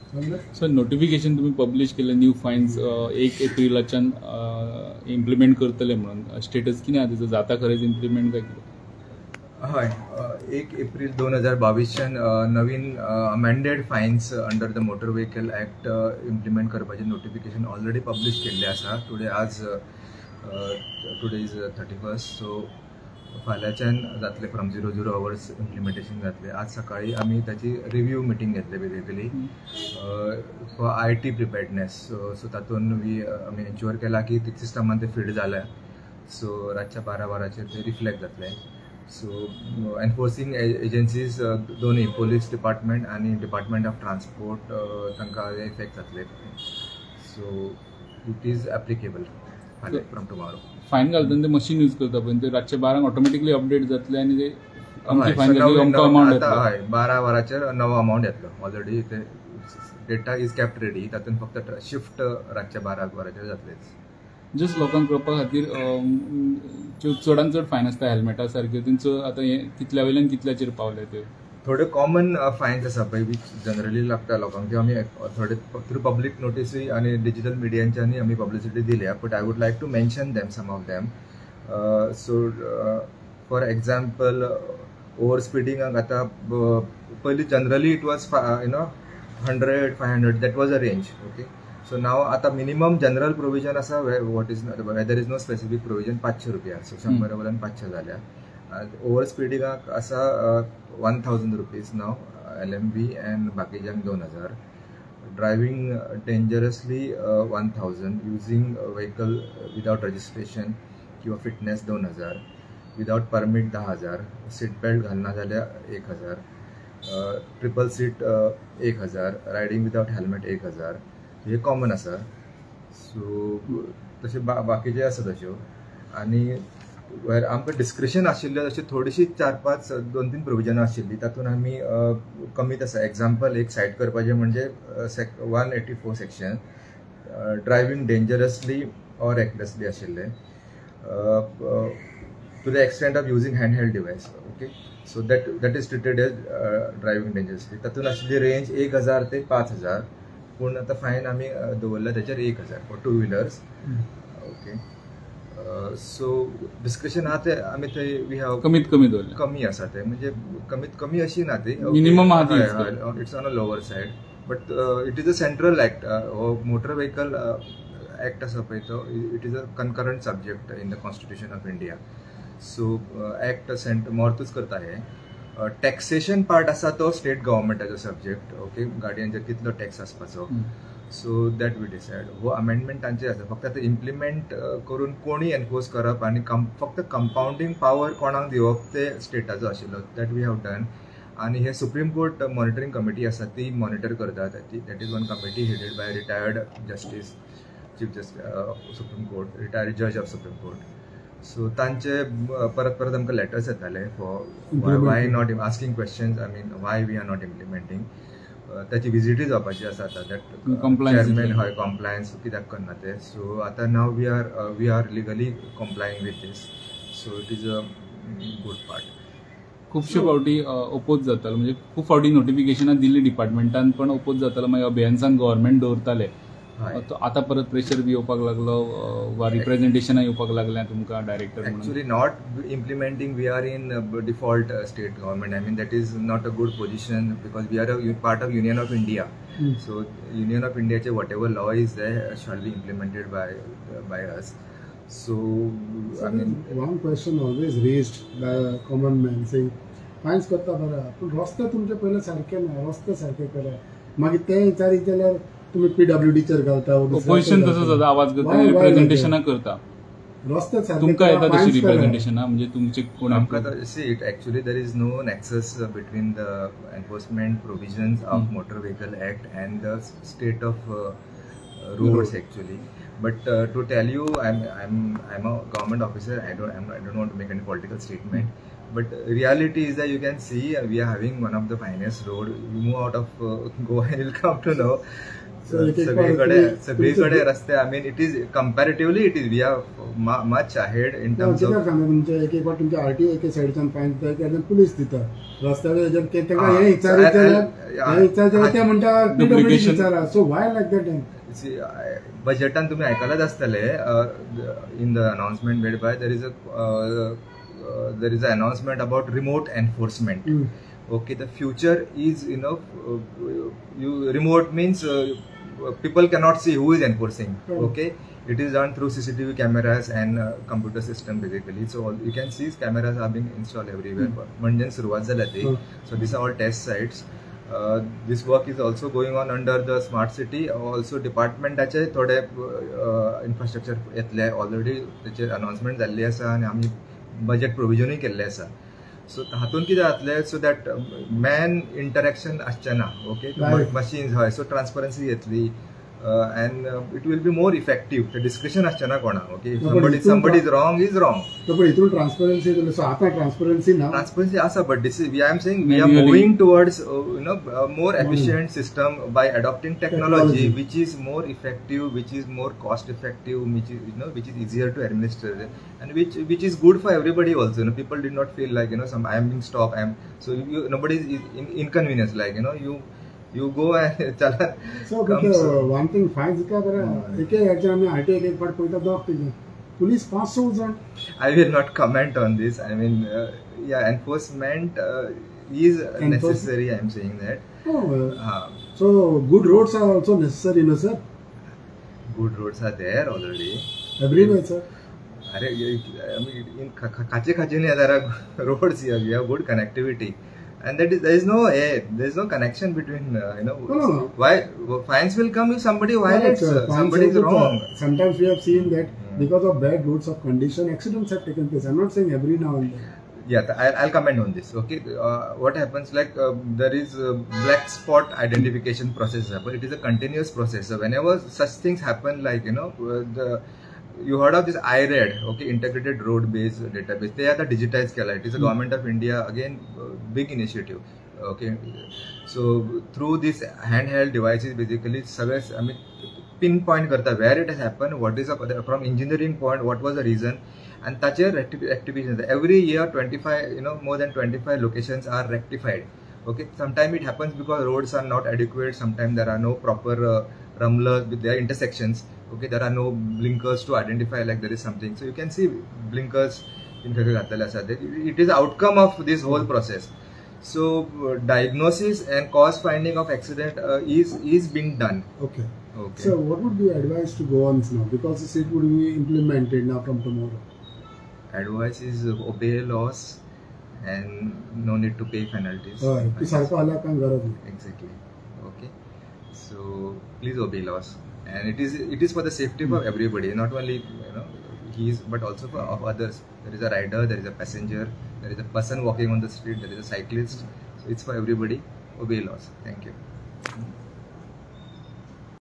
Sir notification तुम्ही publish केलं new fines 1 एप्रिलाच्यान implement करतले म्हणून स्टेटस कितें आहा तेजो जाता खरेंच इम्प्लिमेंट काय कितें? हय 1 एप्रिल 2022च्यान नवीन amended fines under the motor vehicle act implement करपाचें नोटिफिकेशन ऑलरेडी पब्लिश केल्लें आसा. टुडे इज 31st, सो फाल्यांच्यान जातले फ्रॉम 00 hours इम्प्लिमेंटेशन जातले. आज सकाळी आमी ताची रिव्यू मिटींग घेतले बेसिकली फॉर IT प्रिपेर्डनेस. सो तातूंत आमी एन्श्योर केला की सिस्टमान ते फिट जाल्या, सो रातच्या 12 वरांचेर ते रिफ्लेक्ट जातले. सो एनफोर्सिंग एजन्सीज दोन्ही पोलीस डिपार्टमेंट आणि डिपार्टमेंट ऑफ ट्रान्सपोर्ट तांकां इफेक्ट जातले. So it is applicable from tomorrow. Fine घालतना ते मशीन यूज करता पण ते रातचे 12 ऑटोमॅटिकली अपडेट जातले आणि ते फायन अमाउंट येतलो. हय 12 वरांचेर नवो अमाउंट येतलो. ऑलरेडी ते डेटा इज केप्ट रेडी. तातूंत फक्त शिफ्ट रातच्या 12 वरांचेर जातलेच. जस्ट लोकांक कळपा खातीर चडांत चड फायन आसता हेल्मेटा सारक्यो तेंचो आतां हे कितल्या वयल्यान कितल्याचेर पावले ते? थोडे कॉमन फायन्स आसा पळय वीच जनरली लागता लोकांक, ते आमी थोडे थ्रू पब्लीक नोटीसूय आनी डिजिटल मिडियांच्यानी आमी पब्लिसिटी दिल्या. But I would like to mention them some of them. So for example over स्पिडींगाक आतां पयलीं generally it was 100, 500 that was a range. Okay, so now आता मिनिमम जनरल प्रोविजन आसा what is whether is no specific provision 500 रुपया. सो 100 वयल्यान 500 जाल्या. Over स्पिडींगाक आसा 1000 रुपीज नाव LMV एंड बाकीच्यांक 2000. Driving dangerously 1000. Using vehicle without registration किंवा fitness 2000. Without permit 10,000. Seat belt घालना जाल्यार 1000. Triple seat 1000. Riding without helmet 1000. हे कॉमन आसा. सो तशें बाकीचे आसा तश्यो. आनी आमकां डिस्क्रिप्शन आशिल्ले अशी थोडीशी 4-5 2-3 प्रोविजनां आशिल्ली. तातूंत आमी कमीत आसा. एग्जाम्पल एक सायट करपाचें म्हणजे 184 section driving dangerously or recklessly आशिल्ले to the extent of using hand held device. Okay, so that is treated as driving dangerously. तातूंत आशिल्ली रेंज 1000 ते 5000. पूण आतां फायन आमी दवरला त्याचेर 1000 for 2 wheelers. Okay, so discussion आहा ते आमी थंय वी हॅव कमीत कमी दवरला. कमी आसा ते म्हणजे कमीत कमी अशी ना ती मिनिमम आहा. It's on a lower side. But it is a central act. Motor vehicle act आसा पळय तो it is a concurrent subject in the constitution of India. So act मोरतूच करता हे. टॅक्सेशन पार्ट आसा तो स्टेट गव्हर्मेंटाचो सब्जेक्ट. ओके, गाडयांचेर कितलो टॅक्स आसपाचो. So that we decide. हो अमेंडमेंटांचेर आसा. फक्त आतां इम्प्लिमेंट करून कोणी एनफोर्स करप आनी फक्त कंपाउंडिंग पावर कोणाक दिवप ते स्टेटाचो आशिल्लो. That we have done. आनी हे सुप्रीम कोर्ट मॉनिटरींग कमिटी आसा ती मॉनिटर करता. That is one committee headed by retired justice, chief justice supreme court, retired जज ऑफ सुप्रीम कोर्ट. सो तांचे परत आमकां लेटर्स येताले for why not asking questions. I mean why we are not implementing. त्याची विजिटूय जावपाची आसा आतां. दॅट चेअरमॅन हय कॉम्प्लायन्स कित्याक करना ते. सो आतां now we are legally complying with this. So it is a good part. खुबशे फावटी ओपोज जातालो म्हणजे खूब फावटी नोटिफिकेशनां दिल्ली डिपार्टमेंटान पण ओपोज जातालो. मागीर अभियान्सान गव्हर्मेंट दवरताले. आता परत प्रेशर बी येवपाक लागलो वा रिप्रेझेंटेशनां येवपाक लागल्या तुमकां डायरेक्टर म्हणून? Actually not implementing. We are in default state government. I mean that is not a good position because we are a part of union of India. So union of इंडियाचे whatever law is there shall be implemented by us. So I mean one question always raised by a common man saying finance करता बरा पूण रस्ते तुमचे पयले सारके ना. रस्ते सारके करा मागीर ते विचारीत जाल्यार तुम्ही PWDचेर घालता. ऑपोजिशन तसो जाता आवाज करता रिप्रेझेंटेशनां करता. रस्ते सारके तुमकां येता तशी रिप्रेझेंटेशनां म्हणजे तुमचे कोण आमकां see it actually there is no nexus between the enforcement provisions of motor vehicle act and the state of roads actually. But to tell you, I'm a government officer. I don't want to make any political statement. But reality is that you can see we are having one of the finest road. You move out of Goa and you'll come to know. सगळीकडे रस्ते. I mean it is comparatively it is we are much ahead in terms of. तुमचे एक तुमच्या RTO एके सायडीच्यान fine दिता police दिता रस्त्यार ते म्हणतात Duplication. विचारा. सो वाय लाईक दॅट? बजेटान तुम्ही आयकलाच आसतले in the announcement made by there is a announcement about remote enforcement. Okay, the future is, remote means people cannot see who is enforcing. Okay, it is done through CCTV cameras and computer system basically. So you can see cameras are being installed everywhere. म्हणजे सुरुवात झाली ती. So these are all test sites. This work is also going on under the smart city. Also डिपार्टमेंटाचे थोडे infrastructure येतले already त्याचे announcement झाल्ली आसा आनी आमी बजेट प्रोविजनूय केल्ले आसा. सो हातून कितें जातलें सो दॅट मॅन इंटरॅक्शन आसचें ना. ओके, मशीन्स हय, सो ट्रान्सपरन्सी येतली and it will be more effective. The discussion आसचें ना कोणा. Okay, if somebody is wrong, is wrong. So but इथून ट्रान्सपरन्सी येतली. सो आता ट्रान्सपरन्सी ना. Transparency आसा, but this is, I am saying we are moving towards a more efficient system by adopting technology which is more effective, which is more cost effective, which is which is easier to administer, and which is good for everybody also. People did not feel like I am being stopped. So nobody is inconvenienced, like you go and chala. So but one thing fines का बरं एक याच्या आम्ही RTI एक पाठ पळयता दोग police 500 जण. I will not comment on this. I mean, enforcement is necessary. I am saying that. So good roads are also necessary, no sir? Good roads are there already. Everywhere, sir. I mean, in Kachini there are roads here. We have good connectivity. And there is no connection between why fines will come if somebody violates, somebody is wrong. Sometimes we have seen that because of bad roads of condition, accidents have taken place. I'm not saying every now and then. Yeah, I'll comment on this. Okay, what happens like there is a black spot identification process, but it is a continuous process. So whenever such things happen, like you heard of this IRED, okay, integrated road based database. They are the digitized kala. It is the government of India, again, big initiative. Okay, so through these handheld devices, basically, pinpoint karta where it has happened, what is from engineering point, what was the reason, and such rectifications. Every year, 25, more than 25 locations are rectified. Okay, sometimes it happens because roads are not adequate. Sometimes there are no proper rumblers with their intersections. Okay, there are no blinkers to identify like there is something. So you can see blinkers in it is the outcome of this whole process. So diagnosis and cause finding of accident is being done. Okay. So what would be advice to go on now, because it would be implemented now from tomorrow? Advice is obey laws and no need to pay penalties. Exactly. Okay, so please obey laws. And it is for the safety of everybody, not only but also for others. There is a rider, there is a passenger, there is a person walking on the street, there is a cyclist. So it's for everybody. Obey laws. Thank you.